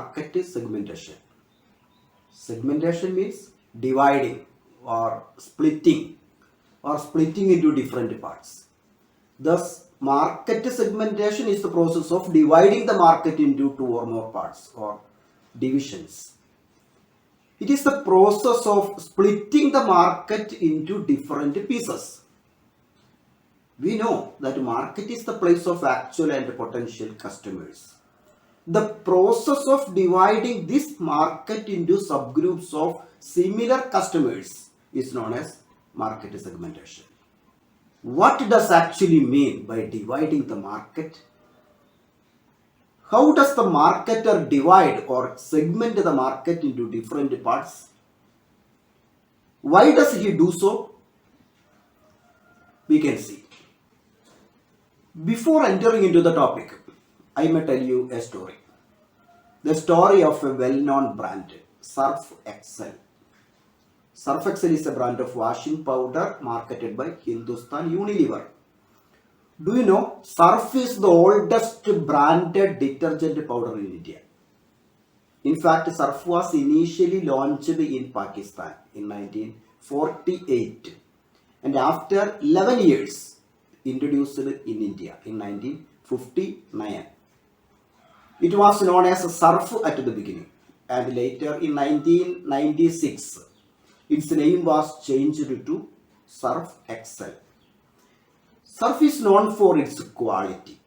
market segmentation. Segmentation means dividing or splitting into different parts. Thus, market segmentation is the process of dividing the market into two or more parts or divisions. It is the process of splitting the market into different pieces. We know that market is the place of actual and potential customers. The process of dividing this market into subgroups of similar customers is known as market segmentation. What does actually mean by dividing the market? How does the marketer divide or segment the market into different parts? Why does he do so? We can see. Before entering into the topic, I may tell you a story. The story of a well-known brand, Surf Excel. Surf Excel is a brand of washing powder marketed by Hindustan Unilever. Do you know Surf is the oldest branded detergent powder in India? In fact, Surf was initially launched in Pakistan in 1948 and after 11 years introduced in India in 1959. It was known as Surf at the beginning and later in 1996 its name was changed to Surf Excel. Surf is known for its quality.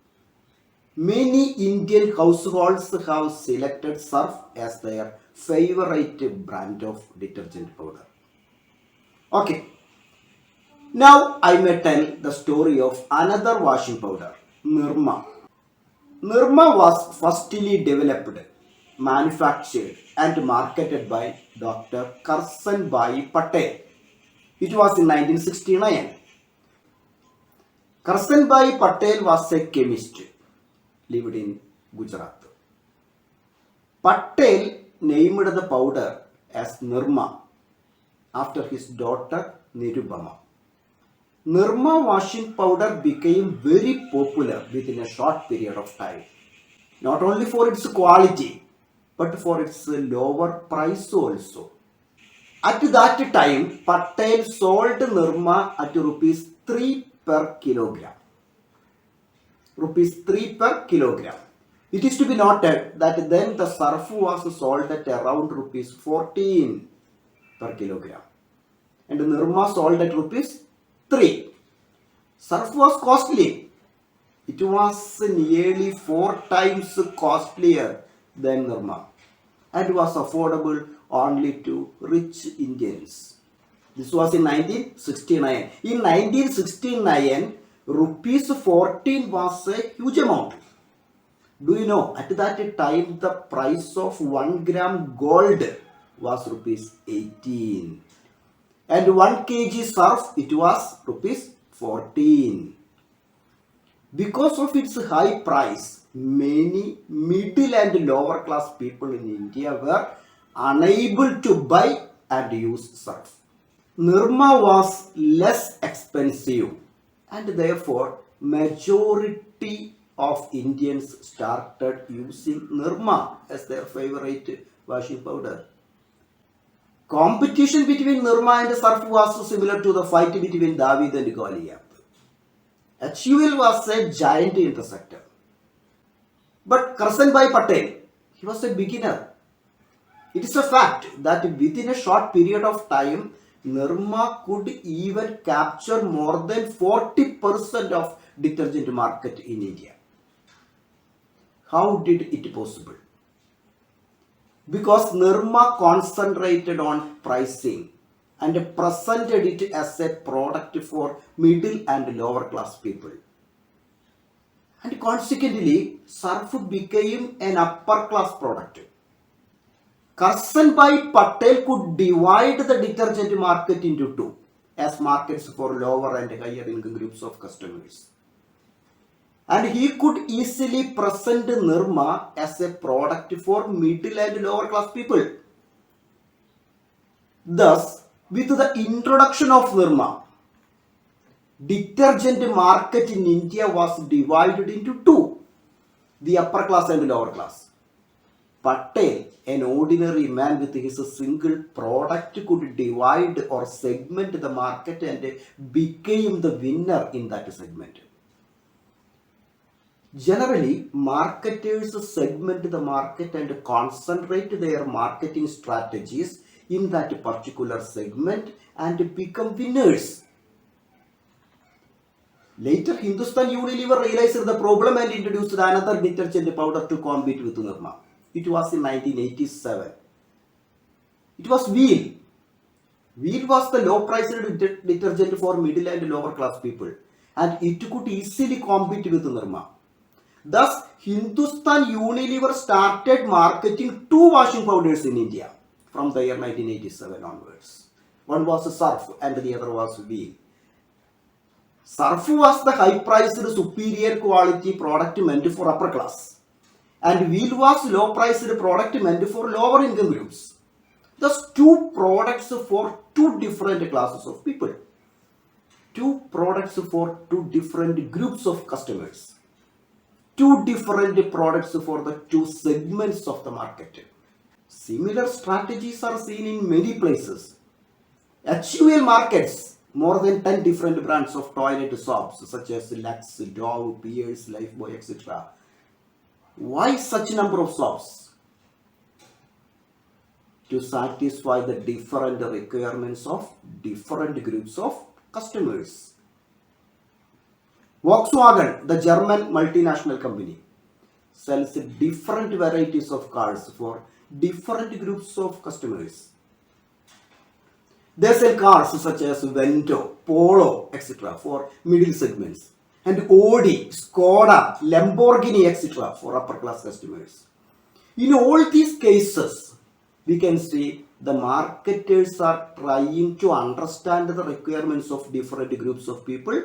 Many Indian households have selected Surf as their favorite brand of detergent powder. Okay, now I may tell the story of another washing powder, Nirma. Nirma was firstly developed, manufactured and marketed by Dr. Karsanbhai Patel. It was in 1969. Karsanbhai Patel was a chemist, lived in Gujarat. Patel named the powder as Nirma after his daughter Nirubama. Nirma washing powder became very popular within a short period of time, not only for its quality but for its lower price also. At that time, Patel sold Nirma at rupees 3 per kilogram. Rupees 3 per kilogram. It is to be noted that then the Surf was sold at around rupees 14 per kilogram and Nirma sold at rupees 3. Surf was costly. It was nearly 4 times costlier than Nirma and was affordable only to rich Indians. This was in 1969. In 1969, rupees 14 was a huge amount. Do you know, at that time the price of 1 gram gold was rupees 18 and 1 kg Surf it was rupees 14. Because of its high price, many middle and lower class people in India were unable to buy and use Surf. Nirma was less expensive and therefore majority of Indians started using Nirma as their favorite washing powder. Competition between Nirma and Surf was similar to the fight between David and Goliath. HUL was a giant in the sector. But Karsanbhai Patel, he was a beginner. It is a fact that within a short period of time, Nirma could even capture more than 40% of detergent market in India. How did it possible? Because Nirma concentrated on pricing and presented it as a product for middle and lower class people. And consequently, Surf became an upper class product. Karsanbhai Patel could divide the detergent market into two as markets for lower and higher income groups of customers. And he could easily present Nirma as a product for middle and lower class people. Thus, with the introduction of Nirma, detergent market in India was divided into two, the upper class and lower class. Patel, an ordinary man with his single product, could divide or segment the market and became the winner in that segment. Generally, marketers segment the market and concentrate their marketing strategies in that particular segment and become winners. Later, Hindustan Unilever realized the problem and introduced another detergent powder to compete with Nirma. It was in 1987. It was Wheel. Wheel was the low-priced detergent for middle and lower class people, and it could easily compete with Nirma. Thus, Hindustan Unilever started marketing two washing powders in India from the year 1987 onwards. One was Surf and the other was Wheel. Surf was the high-priced, superior quality product meant for upper class, and Wheel was low-priced product meant for lower income groups. Thus, two products for two different classes of people, two products for two different groups of customers, two different products for the two segments of the market. Similar strategies are seen in many places. HUL markets more than 10 different brands of toilet soaps such as Lux, Dove, Pierce, Lifebuoy, etc. Why such number of soaps? To satisfy the different requirements of different groups of customers. Volkswagen, the German multinational company, sells different varieties of cars for different groups of customers. They sell cars such as Vento, Polo, etc. for middle segments, and Audi, Skoda, Lamborghini, etc. for upper class customers. In all these cases, we can see the marketers are trying to understand the requirements of different groups of people,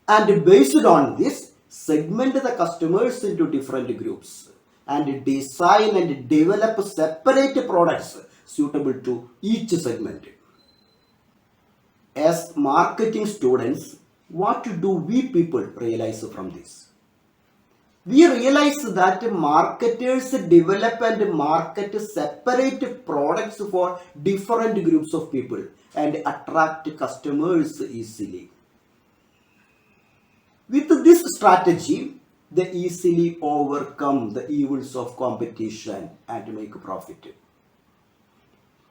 and based on this, segment the customers into different groups and design and develop separate products suitable to each segment. As marketing students, what do we people realize from this? We realize that marketers develop and market separate products for different groups of people and attract customers easily. With this strategy, they easily overcome the evils of competition and make profit.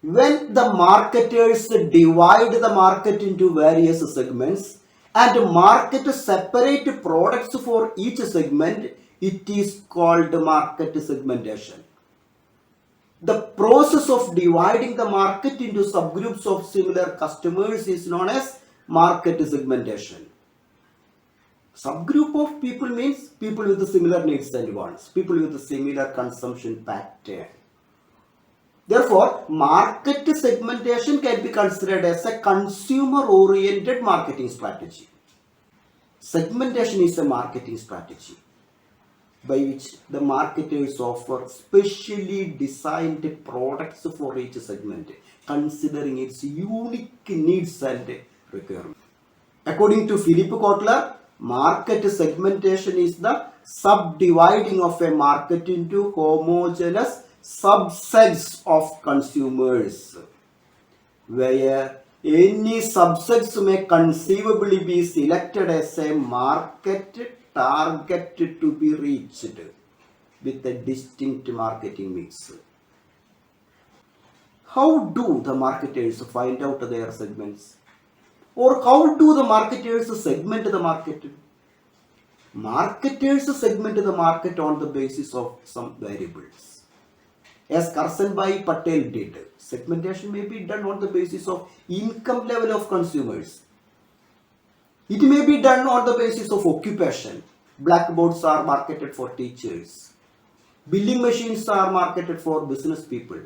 When the marketers divide the market into various segments and market separate products for each segment, it is called market segmentation. The process of dividing the market into subgroups of similar customers is known as market segmentation. Subgroup of people means people with similar needs and wants, people with similar consumption pattern. Therefore, market segmentation can be considered as a consumer-oriented marketing strategy. Segmentation is a marketing strategy by which the marketers offer specially designed products for each segment, considering its unique needs and requirements. According to Philip Kotler, market segmentation is the subdividing of a market into homogeneous subsets of consumers, where any subsets may conceivably be selected as a market target to be reached with a distinct marketing mix. How do the marketers find out their segments? Or how do the marketers segment the market? Marketers segment the market on the basis of some variables. As Karsanbhai Patel did, segmentation may be done on the basis of income level of consumers. It may be done on the basis of occupation. Blackboards are marketed for teachers. Billing machines are marketed for business people.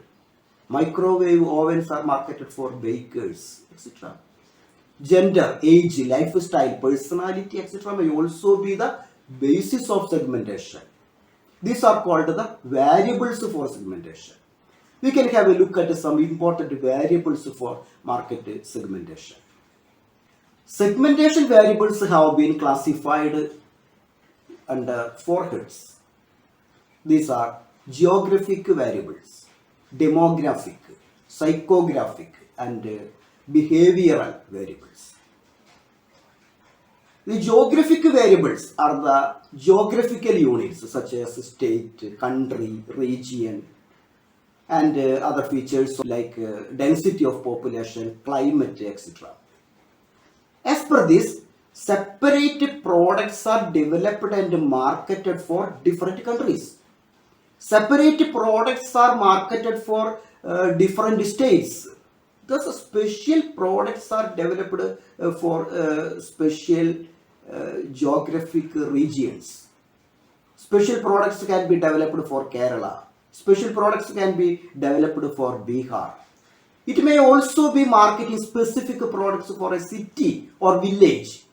Microwave ovens are marketed for bakers, etc. Gender, age, lifestyle, personality, etc. may also be the basis of segmentation. These are called the variables for segmentation. We can have a look at some important variables for market segmentation. Segmentation variables have been classified under four heads. These are geographic variables, demographic, psychographic, and behavioral variables. The geographic variables are the geographical units such as state, country, region, and other features like density of population, climate, etc. As per this, separate products are developed and marketed for different countries. Separate products are marketed for different states. Thus, special products are developed for special geographic regions. Special products can be developed for Kerala. Special products can be developed for Bihar. It may also be marketing specific products for a city or village.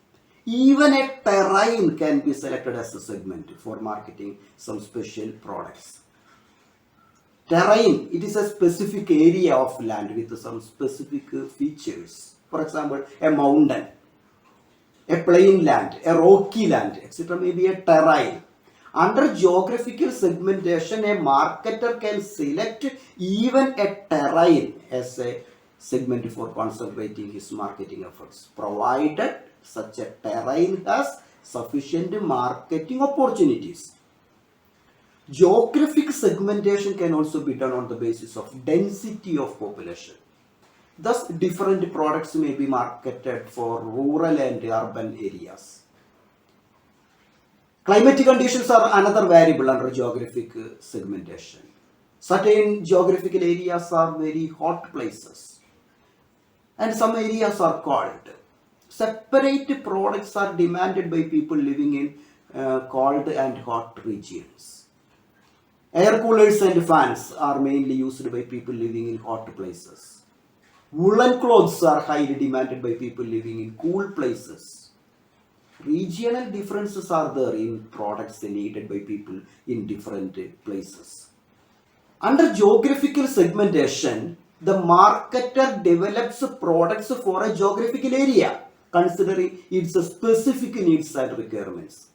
Even a terrain can be selected as a segment for marketing some special products. Terrain, it is a specific area of land with some specific features. For example, a mountain, a plain land, a rocky land, etc. may be a terrain. Under geographical segmentation, a marketer can select even a terrain as a segment for concentrating his marketing efforts, provided such a terrain has sufficient marketing opportunities. Geographic segmentation can also be done on the basis of density of population. Thus, different products may be marketed for rural and urban areas. Climatic conditions are another variable under geographic segmentation. Certain geographical areas are very hot places and some areas are cold. Separate products are demanded by people living in cold and hot regions. Air coolers and fans are mainly used by people living in hot places. Woolen clothes are highly demanded by people living in cool places. Regional differences are there in products needed by people in different places. Under geographical segmentation, the marketer develops products for a geographical area, considering its specific needs and requirements.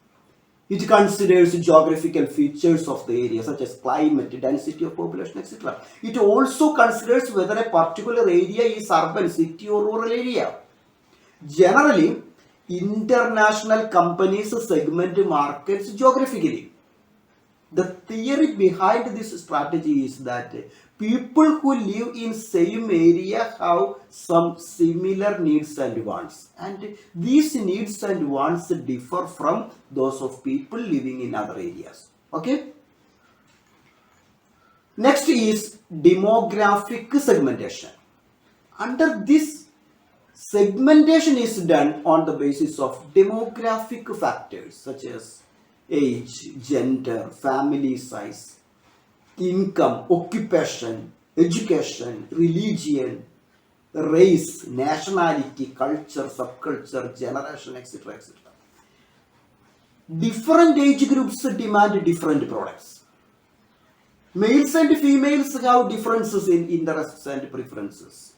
It considers geographical features of the area such as climate, density of population, etc. It also considers whether a particular area is urban, city or rural area. Generally, international companies segment markets geographically. The theory behind this strategy is that people who live in same area have some similar needs and wants, and these needs and wants differ from those of people living in other areas. Okay. Next is demographic segmentation. Under this, segmentation is done on the basis of demographic factors such as age, gender, family size, income, occupation, education, religion, race, nationality, culture, subculture, generation, etc. etc. Different age groups demand different products. Males and females have differences in interests and preferences.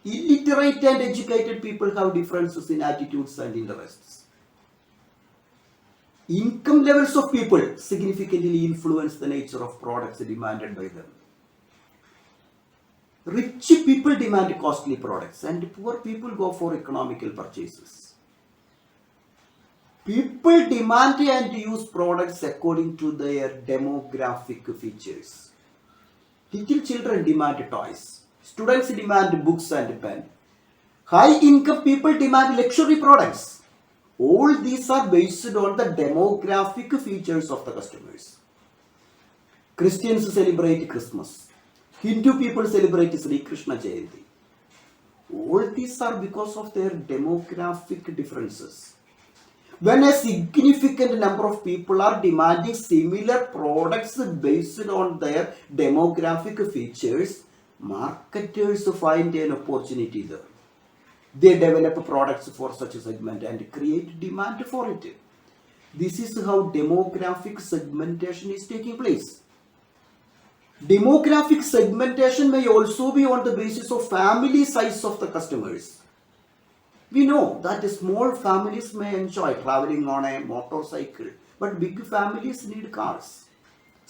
Illiterate and educated people have differences in attitudes and interests. Income levels of people significantly influence the nature of products demanded by them. Rich people demand costly products and poor people go for economical purchases. People demand and use products according to their demographic features. Little children demand toys. Students demand books and pen. High income people demand luxury products. All these are based on the demographic features of the customers. Christians celebrate Christmas. Hindu people celebrate Sri Krishna Jayanti. All these are because of their demographic differences. When a significant number of people are demanding similar products based on their demographic features, marketers find an opportunity there. They develop products for such a segment and create demand for it. This is how demographic segmentation is taking place. Demographic segmentation may also be on the basis of family size of the customers. We know that small families may enjoy traveling on a motorcycle, but big families need cars.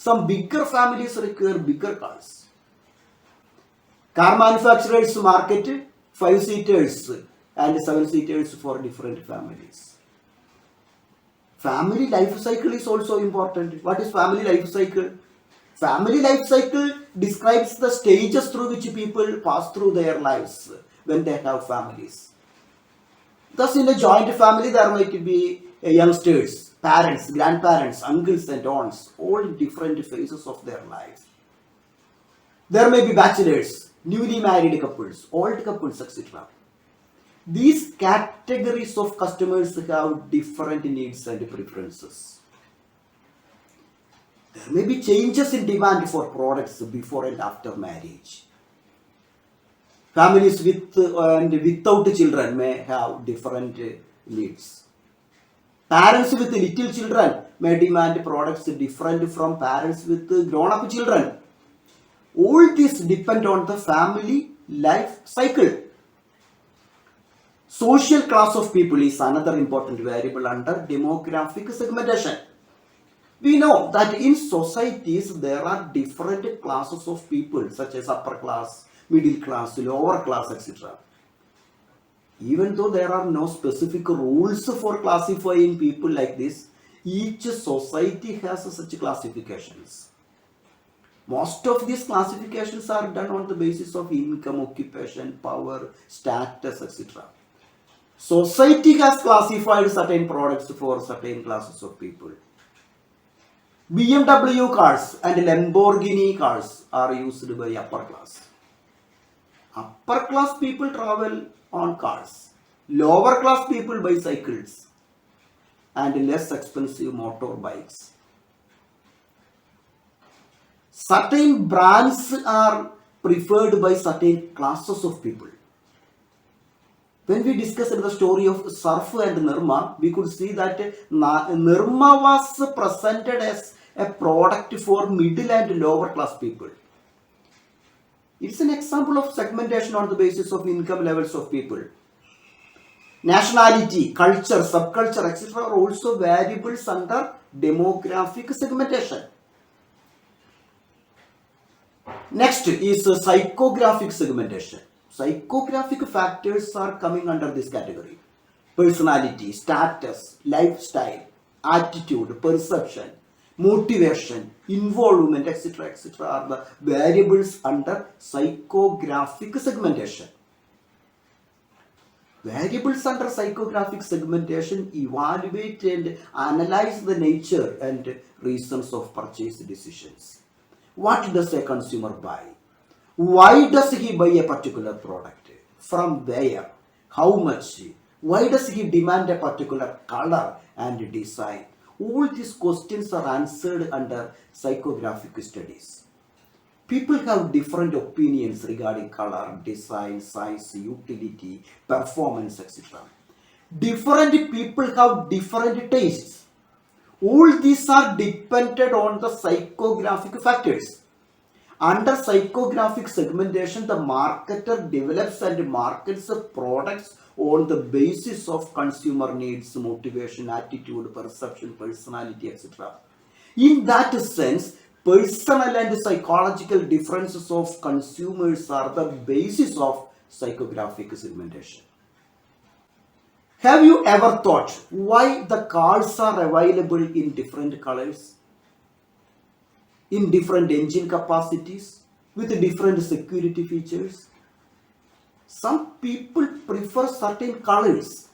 Some bigger families require bigger cars. Car manufacturers market 5-seaters and 7-seaters for different families. Family life cycle is also important. What is family life cycle? Family life cycle describes the stages through which people pass through their lives when they have families. Thus, in a joint family, there might be youngsters, parents, grandparents, uncles, and aunts, all in different phases of their life. There may be bachelors, newly married couples, old couples, etc. These categories of customers have different needs and preferences. There may be changes in demand for products before and after marriage. Families with and without children may have different needs. Parents with little children may demand products different from parents with grown-up children. All this depend on the family life cycle. Social class of people is another important variable under demographic segmentation. We know that in societies there are different classes of people such as upper class, middle class, lower class, etc. Even though there are no specific rules for classifying people like this, each society has such classifications. Most of these classifications are done on the basis of income, occupation, power, status, etc. Society has classified certain products for certain classes of people. BMW cars and Lamborghini cars are used by upper class. Upper class people travel on cars. Lower class people buy cycles and less expensive motorbikes. Certain brands are preferred by certain classes of people. When we discussed the story of Surf and Nirma, we could see that Nirma was presented as a product for middle and lower class people. It's an example of segmentation on the basis of income levels of people. Nationality, culture, subculture, etc. are also variables under demographic segmentation. Next is psychographic segmentation. Psychographic factors are coming under this category. Personality, status, lifestyle, attitude, perception, motivation, involvement, etc. are the variables under psychographic segmentation. Variables under psychographic segmentation evaluate and analyze the nature and reasons of purchase decisions. What does a consumer buy? Why does he buy a particular product? From where? How much? Why does he demand a particular color and design? All these questions are answered under psychographic studies. People have different opinions regarding color, design, size, utility, performance, etc. Different people have different tastes. All these are dependent on the psychographic factors. Under psychographic segmentation, the marketer develops and markets the products on the basis of consumer needs, motivation, attitude, perception, personality, etc. In that sense, personal and psychological differences of consumers are the basis of psychographic segmentation. Have you ever thought why the cars are available in different colors, in different engine capacities, with different security features? Some people prefer certain colors.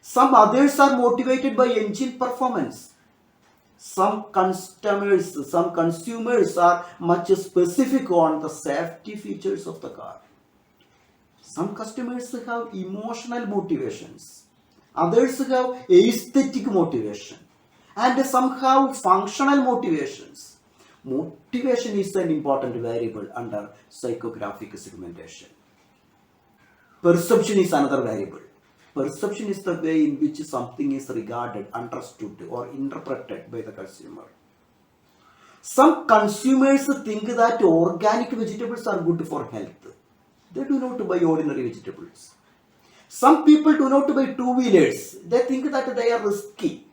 Some others are motivated by engine performance. Some consumers are much specific on the safety features of the car. Some customers have emotional motivations. Others have aesthetic motivation. And some have functional motivations. Motivation is an important variable under psychographic segmentation. Perception is another variable. Perception is the way in which something is regarded, understood, or interpreted by the consumer. Some consumers think that organic vegetables are good for health. They do not buy ordinary vegetables. Some people do not buy two-wheelers. They think that they are risky.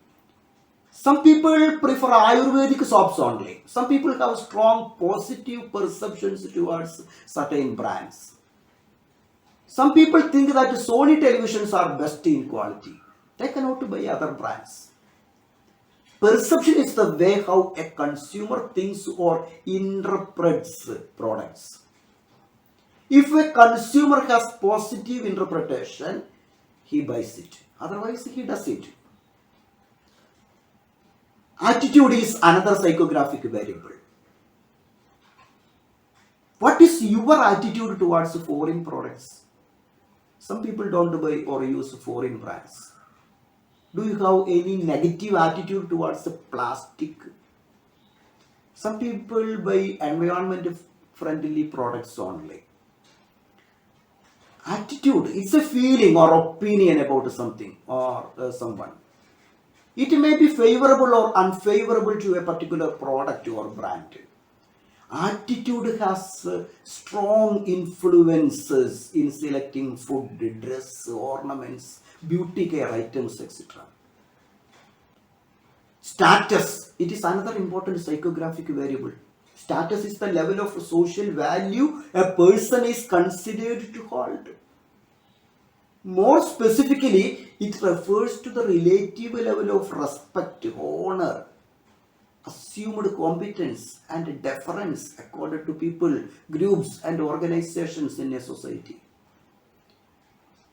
Some people prefer Ayurvedic soaps only. Some people have strong positive perceptions towards certain brands. Some people think that Sony televisions are best in quality. They cannot buy other brands. Perception is the way how a consumer thinks or interprets products. If a consumer has positive interpretation, he buys it. Otherwise, he does it. Attitude is another psychographic variable. What is your attitude towards foreign products? Some people don't buy or use foreign brands. Do you have any negative attitude towards plastic? Some people buy environment friendly products only. Attitude, it's a feeling or opinion about something or someone. It may be favorable or unfavorable to a particular product or brand. Attitude has strong influences in selecting food, dress, ornaments, beauty care items, etc. Status, it is another important psychographic variable. Status is the level of social value a person is considered to hold. More specifically, it refers to the relative level of respect, honor, assumed competence, and deference accorded to people, groups, and organizations in a society.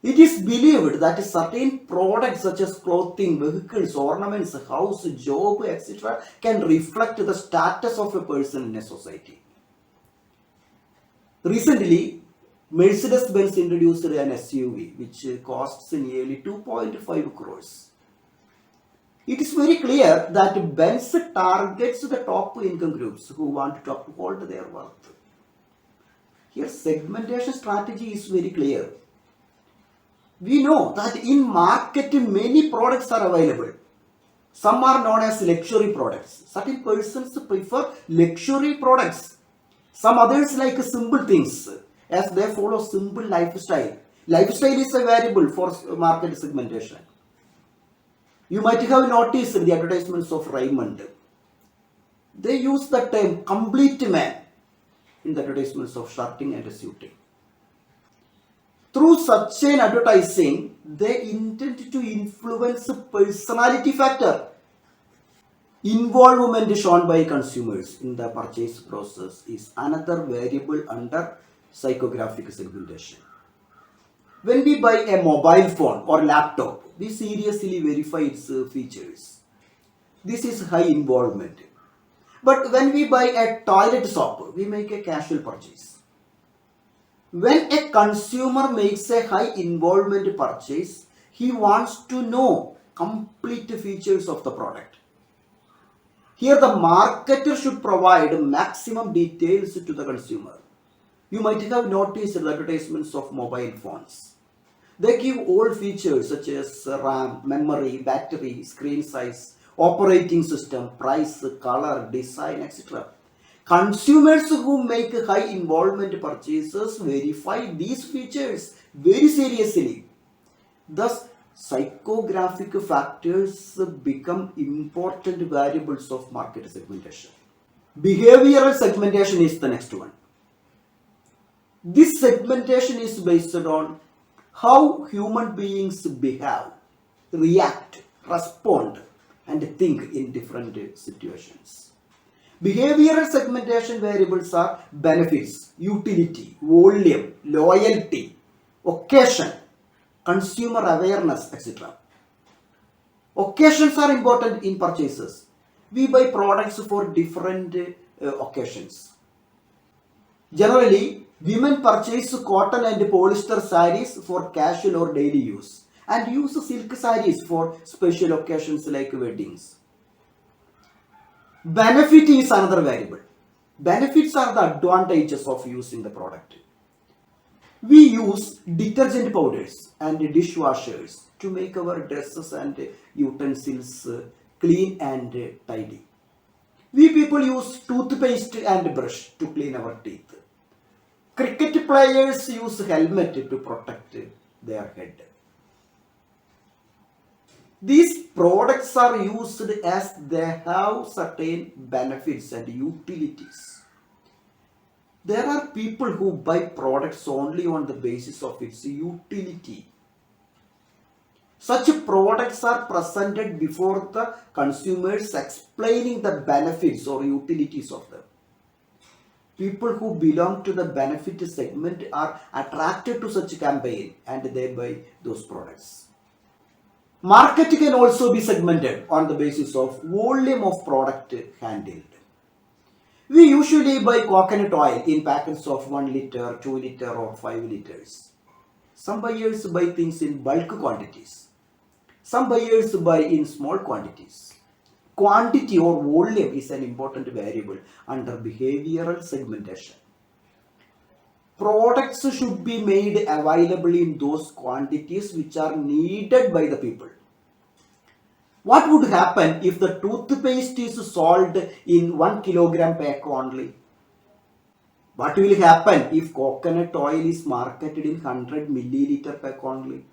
It is believed that certain products such as clothing, vehicles, ornaments, house, job, etc. can reflect the status of a person in a society. Recently, Mercedes-Benz introduced an SUV which costs nearly 2.5 crores. It is very clear that Benz targets the top income groups who want to uphold their worth. Here, segmentation strategy is very clear. We know that in market many products are available. Some are known as luxury products. Certain persons prefer luxury products. Some others like simple things as they follow simple lifestyle. Lifestyle is a variable for market segmentation. You might have noticed the advertisements of Raymond. They use the term complete man in the advertisements of shirting and suiting. Through such an advertising, they intend to influence personality factor. Involvement shown by consumers in the purchase process is another variable under psychographic segmentation. When we buy a mobile phone or laptop, we seriously verify its features. This is high involvement. But when we buy a toilet soap, we make a casual purchase. When a consumer makes a high involvement purchase, he wants to know complete features of the product. Here the marketer should provide maximum details to the consumer. You might have noticed the advertisements of mobile phones. They give all features such as RAM, memory, battery, screen size, operating system, price, color, design, etc. Consumers who make high involvement purchases verify these features very seriously. Thus, psychographic factors become important variables of market segmentation. Behavioral segmentation is the next one. This segmentation is based on how human beings behave, react, respond, and think in different situations. Behavioral segmentation variables are benefits, utility, volume, loyalty, occasion, consumer awareness, etc. Occasions are important in purchases. We buy products for different occasions. Generally, women purchase cotton and polyester sarees for casual or daily use and use silk sarees for special occasions like weddings. Benefit is another variable. Benefits are the advantages of using the product. We use detergent powders and dishwashers to make our dresses and utensils clean and tidy. We people use toothpaste and brush to clean our teeth. Cricket players use helmet to protect their head. These products are used as they have certain benefits and utilities. There are people who buy products only on the basis of its utility. Such products are presented before the consumers explaining the benefits or utilities of them. People who belong to the benefit segment are attracted to such campaign and they buy those products. Market can also be segmented on the basis of volume of product handled. We usually buy coconut oil in packets of 1 liter, 2 liter or 5 liters. Some buyers buy things in bulk quantities. Some buyers buy in small quantities. Quantity or volume is an important variable under behavioral segmentation. Products should be made available in those quantities which are needed by the people. What would happen if the toothpaste is sold in 1 kilogram pack only? What will happen if coconut oil is marketed in 100 milliliter pack only?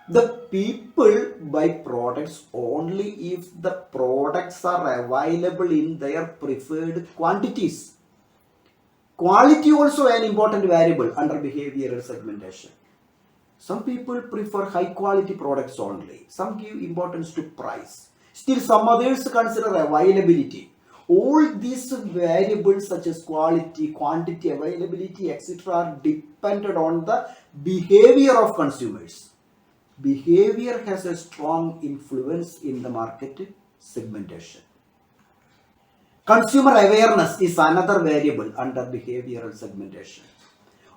The people buy products only if the products are available in their preferred quantities. Quality also an important variable under behavioral segmentation. Some people prefer high quality products only. Some give importance to price. Still some others consider availability. All these variables such as quality, quantity, availability, etc. are dependent on the behavior of consumers. Behavior has a strong influence in the market segmentation. Consumer awareness is another variable under behavioral segmentation.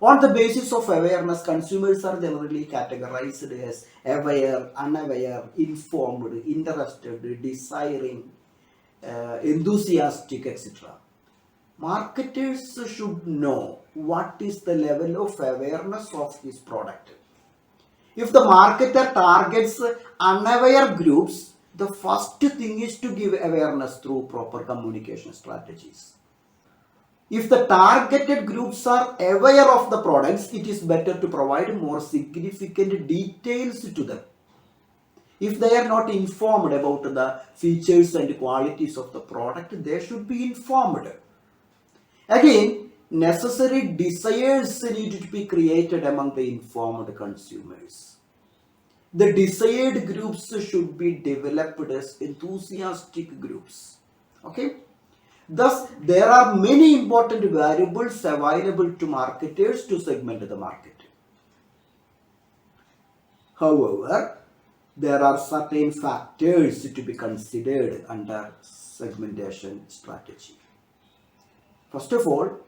On the basis of awareness, consumers are generally categorized as aware, unaware, informed, interested, desiring, enthusiastic, etc. Marketers should know what is the level of awareness of his product. If the marketer targets unaware groups, the first thing is to give awareness through proper communication strategies. If the targeted groups are aware of the products, it is better to provide more significant details to them. If they are not informed about the features and qualities of the product, they should be informed. Again, necessary desires need to be created among the informed consumers. The desired groups should be developed as enthusiastic groups. Okay? Thus, there are many important variables available to marketers to segment the market. However, there are certain factors to be considered under segmentation strategy. First of all,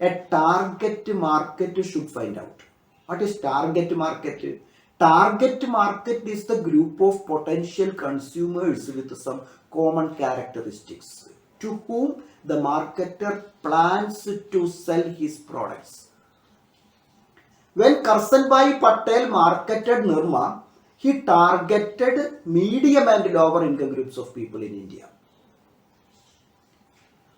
a target market should find out. What is target market? Target market is the group of potential consumers with some common characteristics to whom the marketer plans to sell his products. When Karsanbhai Patel marketed Nirma, he targeted medium and lower income groups of people in India.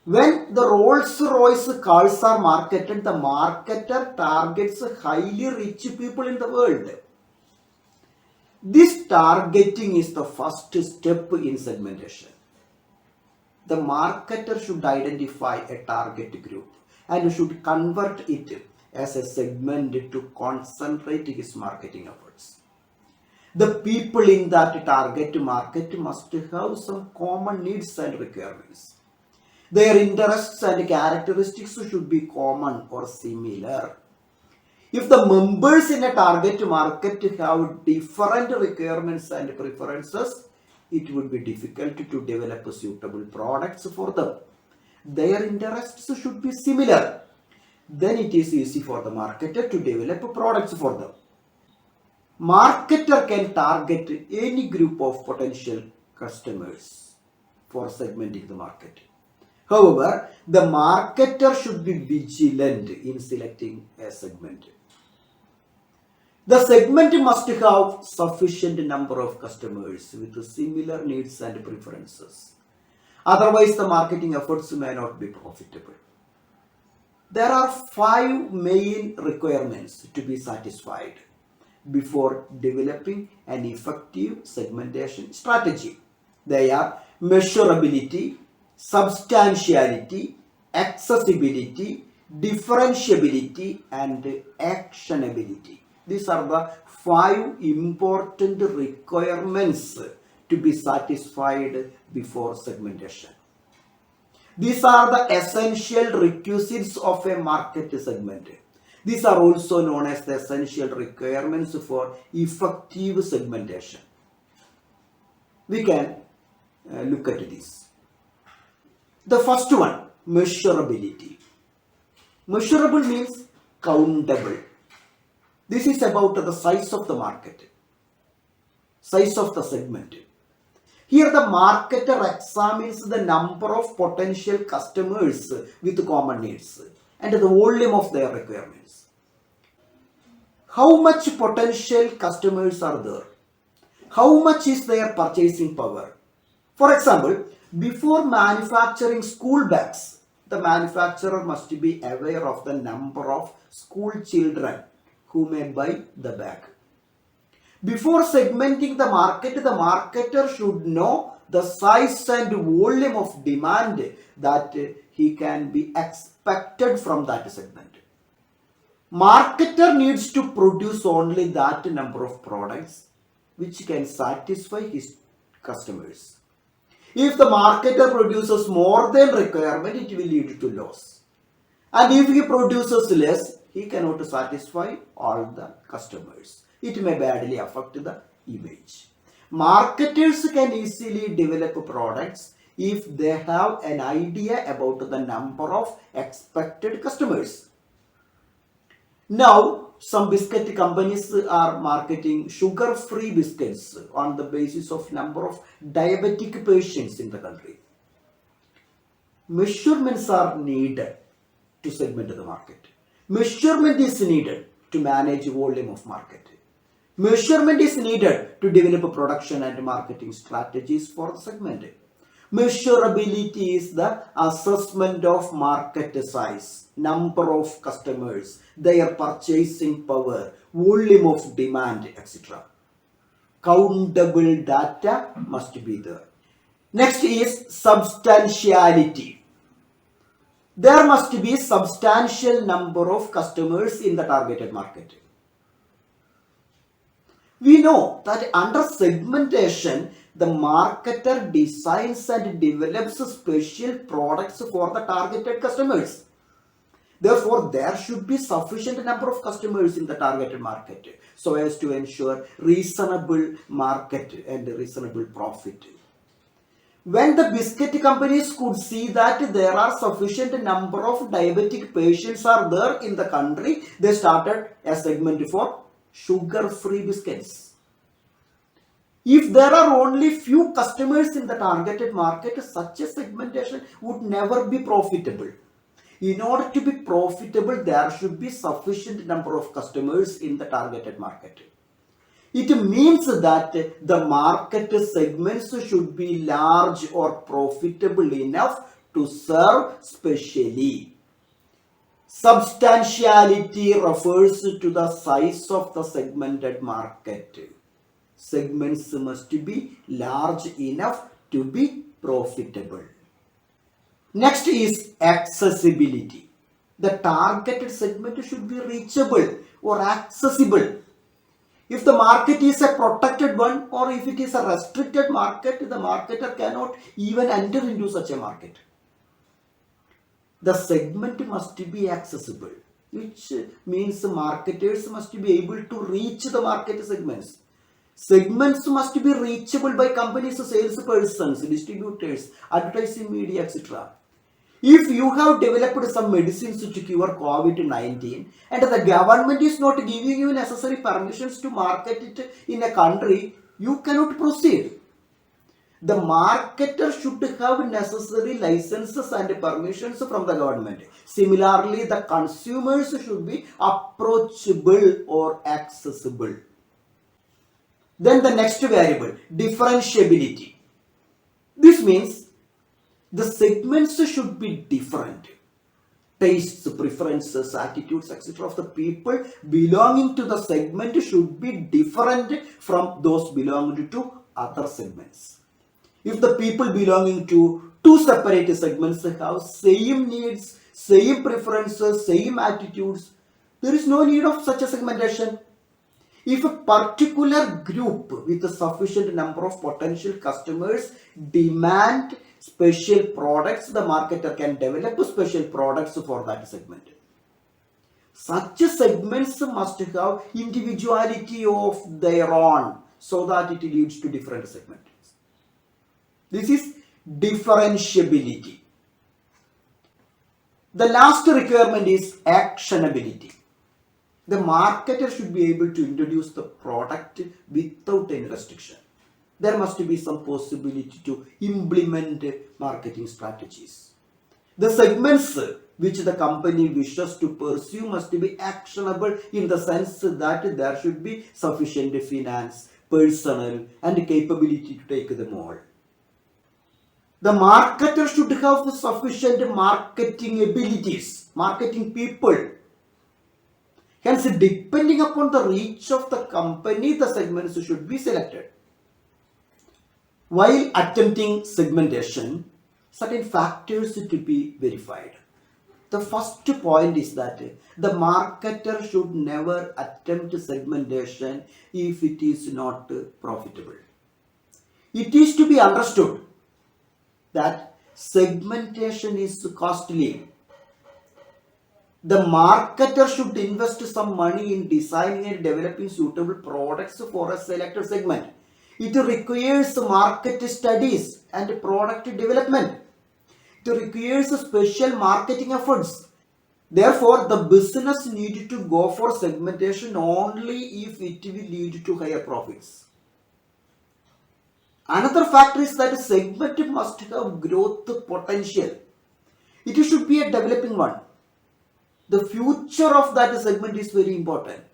When the Rolls-Royce cars are marketed, the marketer targets highly rich people in the world. This targeting is the first step in segmentation. The marketer should identify a target group and should convert it as a segment to concentrate his marketing efforts. The people in that target market must have some common needs and requirements. Their interests and characteristics should be common or similar. If the members in a target market have different requirements and preferences, it would be difficult to develop suitable products for them. Their interests should be similar. Then it is easy for the marketer to develop products for them. Marketer can target any group of potential customers for segmenting the market. However, the marketer should be vigilant in selecting a segment. The segment must have sufficient number of customers with similar needs and preferences. Otherwise, the marketing efforts may not be profitable. There are 5 main requirements to be satisfied. before developing an effective segmentation strategy. They are measurability, substantiality, accessibility, differentiability, and actionability. These are the 5 important requirements to be satisfied before segmentation. These are the essential requisites of a market segment. These are also known as the essential requirements for effective segmentation. We can look at this. The first one, measurability. Measurable means countable. This is about the size of the market, size of the segment. Here the marketer examines the number of potential customers with common needs and the volume of their requirements. How much potential customers are there? How much is their purchasing power? For example, before manufacturing school bags, the manufacturer must be aware of the number of school children who may buy the bag. Before segmenting the market, the marketer should know the size and volume of demand that he can be expected from that segment. Marketer needs to produce only that number of products which can satisfy his customers. If the marketer produces more than requirement, it will lead to loss. And if he produces less, he cannot satisfy all the customers. It may badly affect the image. Marketers can easily develop products if they have an idea about the number of expected customers. Now, some biscuit companies are marketing sugar-free biscuits on the basis of number of diabetic patients in the country. Measurements are needed to segment the market. Measurement is needed to manage volume of market. Measurement is needed to develop production and marketing strategies for the segment. Measurability is the assessment of market size, number of customers, their purchasing power, volume of demand, etc. Countable data must be there. Next is substantiality. There must be substantial number of customers in the targeted market. We know that under segmentation, the marketer designs and develops special products for the targeted customers. Therefore, there should be sufficient number of customers in the targeted market so as to ensure reasonable market and reasonable profit. When the biscuit companies could see that there are sufficient number of diabetic patients are there in the country, they started a segment for sugar-free biscuits. If there are only few customers in the targeted market, such a segmentation would never be profitable. In order to be profitable, there should be sufficient number of customers in the targeted market. It means that the market segments should be large or profitable enough to serve specially. Substantiality refers to the size of the segmented market. Segments must be large enough to be profitable. Next is accessibility. The targeted segment should be reachable or accessible. If the market is a protected one or if it is a restricted market, the marketer cannot even enter into such a market. The segment must be accessible, which means marketers must be able to reach the market segments. Segments must be reachable by companies, salespersons, distributors, advertising media, etc. If you have developed some medicines to cure COVID-19 and the government is not giving you necessary permissions to market it in a country, you cannot proceed. The marketer should have necessary licenses and permissions from the government. Similarly, the consumers should be approachable or accessible. Then the next variable, differentiability. This means the segments should be different. tastes, preferences, attitudes, etc. of the people belonging to the segment should be different from those belonging to other segments. If the people belonging to two separate segments have same needs, same preferences, same attitudes, there is no need of such a segmentation. If a particular group with a sufficient number of potential customers demand special products, the marketer can develop special products for that segment. Such segments must have individuality of their own so that it leads to different segments. This is differentiability. The last requirement is actionability. The marketer should be able to introduce the product without any restriction. There must be some possibility to implement marketing strategies. The segments which the company wishes to pursue must be actionable in the sense that there should be sufficient finance, personnel, and capability to take them all. The marketer should have sufficient marketing abilities, marketing people. Hence, depending upon the reach of the company, the segments should be selected. While attempting segmentation, certain factors to be verified. The first point is that the marketer should never attempt segmentation if it is not profitable. It is to be understood that segmentation is costly. The marketer should invest some money in designing and developing suitable products for a selected segment. It requires market studies and product development. It requires special marketing efforts. Therefore, the business needs to go for segmentation only if it will lead to higher profits. Another factor is that segment must have growth potential. It should be a developing one. The future of that segment is very important.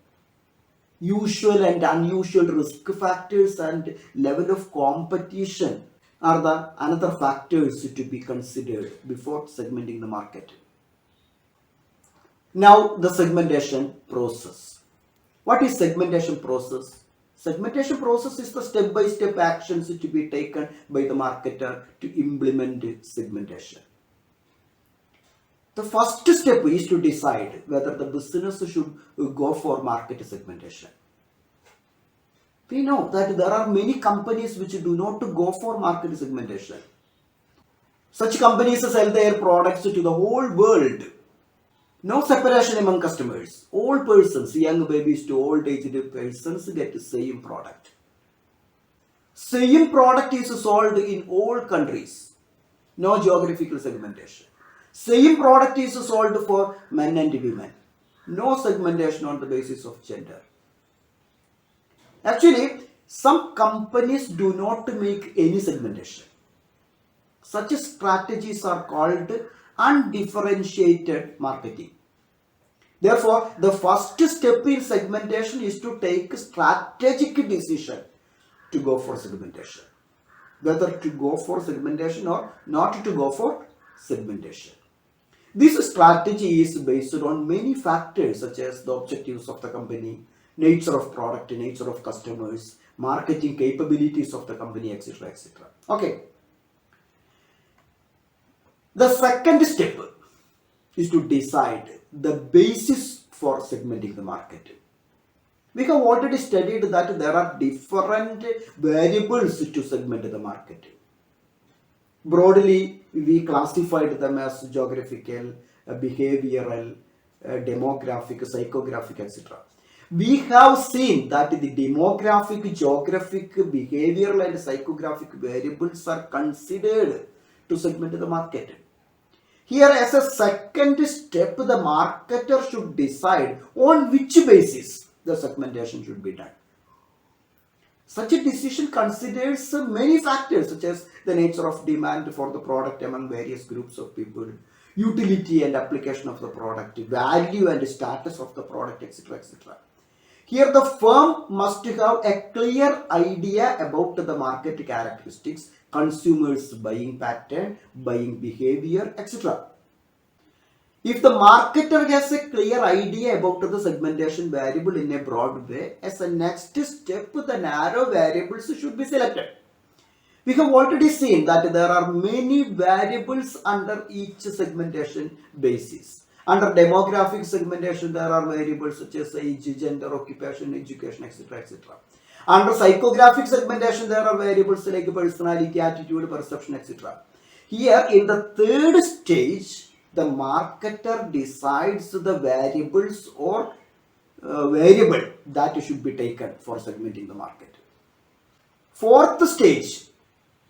Usual and unusual risk factors and level of competition are the another factors to be considered before segmenting the market. Now the segmentation process. What is segmentation process? Segmentation process is the step-by-step actions to be taken by the marketer to implement segmentation. The first step is to decide whether the business should go for market segmentation. We know that there are many companies which do not go for market segmentation. Such companies sell their products to the whole world. No separation among customers. All persons, young babies to old aged persons, get the same product. Same product is sold in all countries. No geographical segmentation. Same product is sold for men and women. No segmentation on the basis of gender. Actually, some companies do not make any segmentation. Such strategies are called undifferentiated marketing. Therefore, the first step in segmentation is to take a strategic decision to go for segmentation. Whether to go for segmentation or not to go for segmentation. This strategy is based on many factors such as the objectives of the company, nature of product, nature of customers, marketing capabilities of the company, etc. etc. Okay. The second step is to decide the basis for segmenting the market. We have already studied that there are different variables to segment the market. Broadly, we classified them as geographical, behavioral, demographic, psychographic, etc. We have seen that the demographic, geographic, behavioral and psychographic variables are considered to segment the market. Here, as a second step, the marketer should decide on which basis the segmentation should be done. Such a decision considers many factors such as the nature of demand for the product among various groups of people, utility and application of the product, value and status of the product, etc. etc. Here the firm must have a clear idea about the market characteristics, consumers' buying pattern, buying behavior, etc. If the marketer has a clear idea about the segmentation variable in a broad way, as a next step, the narrow variables should be selected. We have already seen that there are many variables under each segmentation basis. Under demographic segmentation, there are variables such as age, gender, occupation, education, etc. etc. Under psychographic segmentation, there are variables like personality, attitude, perception, etc. Here, in the third stage, the marketer decides the variables or variable that should be taken for segmenting the market. Fourth stage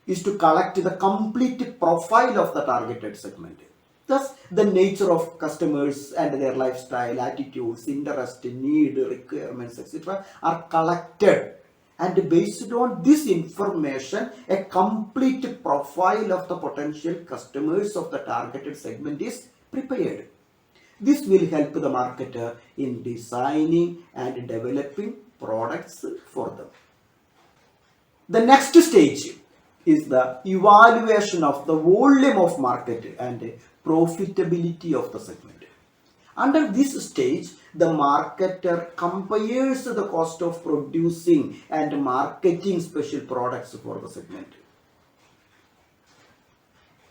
is to collect the complete profile of the targeted segment. Thus, the nature of customers and their lifestyle, attitudes, interest, need, requirements, etc. are collected. And based on this information, a complete profile of the potential customers of the targeted segment is prepared. This will help the marketer in designing and developing products for them. The next stage is the evaluation of the volume of market and profitability of the segment. Under this stage, the marketer compares the cost of producing and marketing special products for the segment.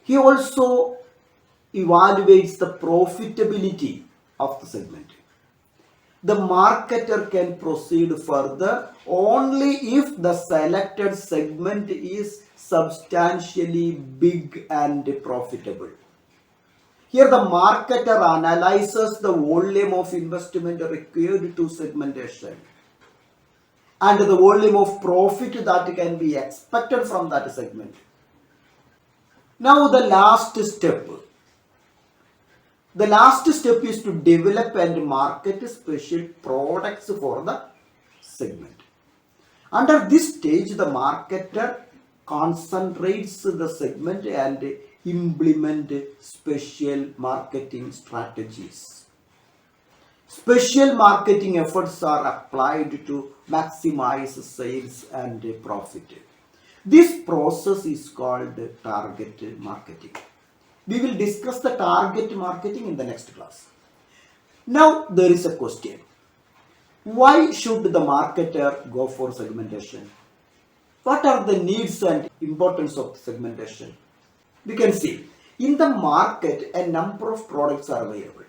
He also evaluates the profitability of the segment. The marketer can proceed further only if the selected segment is substantially big and profitable. Here the marketer analyzes the volume of investment required to segmentation and the volume of profit that can be expected from that segment. Now the last step. The last step is to develop and market special products for the segment. Under this stage, the marketer concentrates the segment and implement special marketing strategies. Special marketing efforts are applied to maximize sales and profit. This process is called target marketing. We will discuss the target marketing in the next class. Now there is a question. Why should the marketer go for segmentation? What are the needs and importance of segmentation? We can see in the market a number of products are available.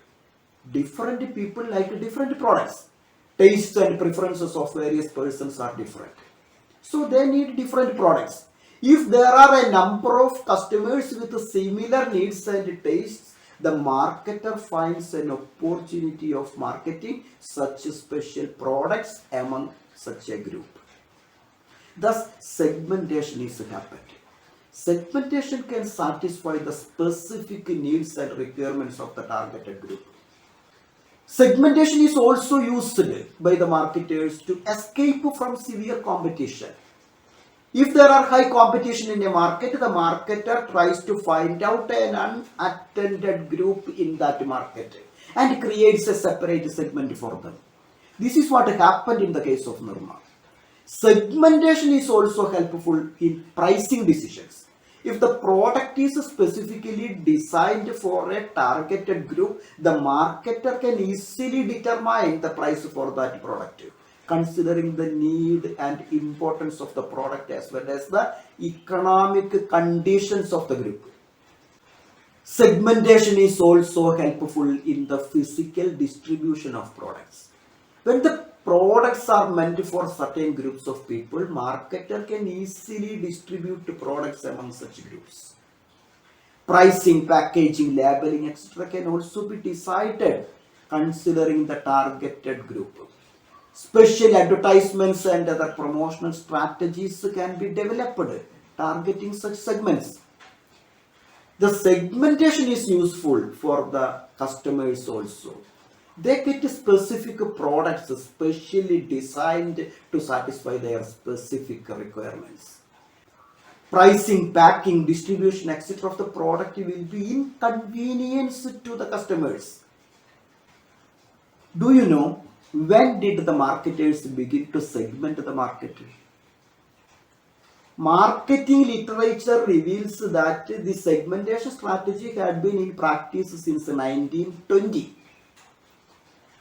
Different people like different products. Tastes and preferences of various persons are different. So they need different products. If there are a number of customers with similar needs and tastes, the marketer finds an opportunity of marketing such special products among such a group. Thus, segmentation is happened. Segmentation can satisfy the specific needs and requirements of the targeted group. Segmentation is also used by the marketers to escape from severe competition. If there are high competition in a market, the marketer tries to find out an unattended group in that market and creates a separate segment for them. This is what happened in the case of Nirma. Segmentation is also helpful in pricing decisions. If the product is specifically designed for a targeted group, the marketer can easily determine the price for that product, considering the need and importance of the product as well as the economic conditions of the group. Segmentation is also helpful in the physical distribution of products. When the products are meant for certain groups of people, marketer can easily distribute products among such groups. Pricing, packaging, labeling, etc. can also be decided considering the targeted group. Special advertisements and other promotional strategies can be developed targeting such segments. The segmentation is useful for the customers also. They get specific products specially designed to satisfy their specific requirements. Pricing, packing, distribution, etc. of the product will be inconvenience to the customers. Do you know when did the marketers begin to segment the market? Marketing literature reveals that the segmentation strategy had been in practice since 1920.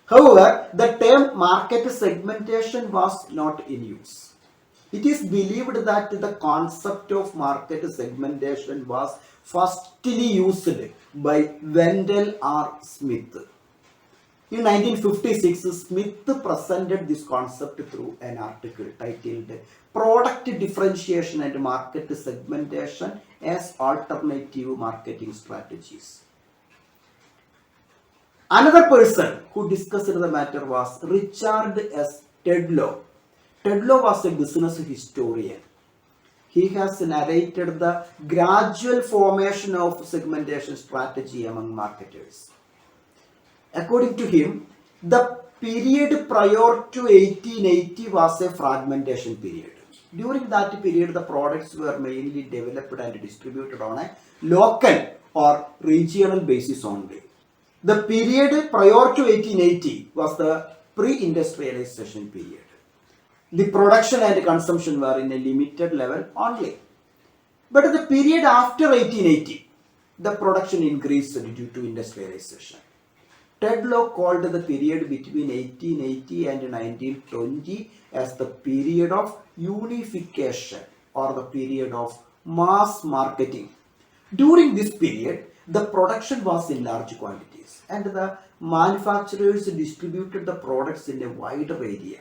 However, the term market segmentation was not in use. It is believed that the concept of market segmentation was firstly used by Wendell R. Smith. In 1956, Smith presented this concept through an article titled Product Differentiation and Market Segmentation as Alternative Marketing Strategies. Another person who discussed the matter was Richard S. Tedlow. Tedlow was a business historian. He has narrated the gradual formation of segmentation strategy among marketers. According to him, the period prior to 1880 was a fragmentation period. During that period, the products were mainly developed and distributed on a local or regional basis only. The period prior to 1880 was the pre-industrialization period. The production and consumption were in a limited level only. But the period after 1880, the production increased due to industrialization. Tedlow called the period between 1880 and 1920 as the period of unification or the period of mass marketing. During this period, the production was in large quantities and the manufacturers distributed the products in a wider area.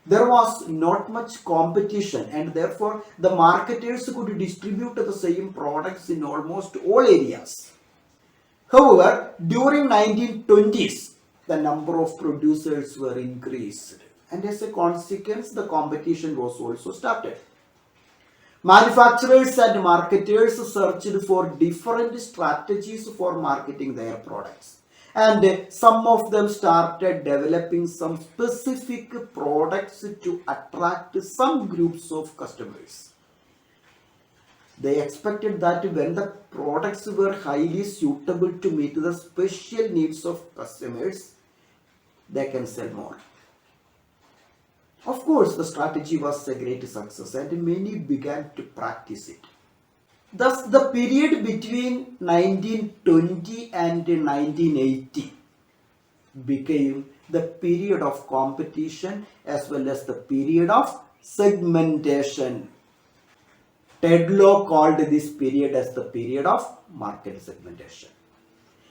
There was not much competition and therefore the marketers could distribute the same products in almost all areas. However, during 1920s, the number of producers were increased and as a consequence, the competition was also started. Manufacturers and marketers searched for different strategies for marketing their products. And some of them started developing some specific products to attract some groups of customers. They expected that when the products were highly suitable to meet the special needs of customers, they can sell more. Of course, the strategy was a great success and many began to practice it. Thus, the period between 1920 and 1980 became the period of competition as well as the period of segmentation. Tedlow called this period as the period of market segmentation.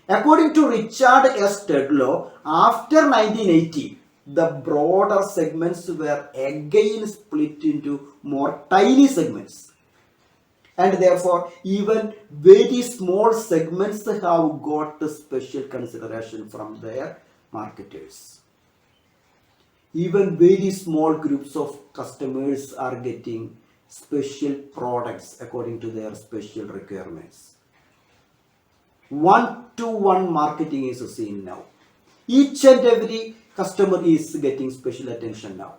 According to Richard S. Tedlow, after 1980, the broader segments were again split into more tiny segments. And therefore, even very small segments have got special consideration from their marketers. Even very small groups of customers are getting special products according to their special requirements. One-to-one marketing is seen now. Each and every customer is getting special attention now.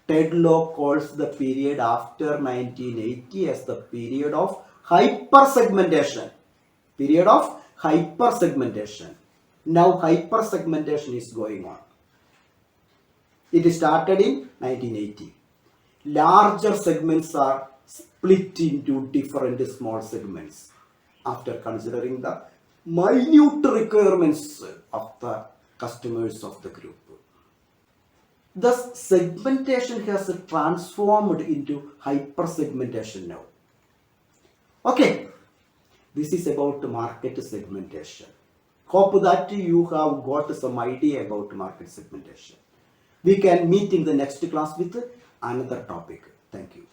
Tedlow calls the period after 1980 as the period of hyper-segmentation. Period of hyper-segmentation. Now hyper-segmentation is going on. It started in 1980. Larger segments are split into different small segments after considering the minute requirements of the customers of the group. Thus, segmentation has transformed into hyper-segmentation now. Okay, this is about market segmentation. Hope that you have got some idea about market segmentation. We can meet in the next class with another topic. Thank you.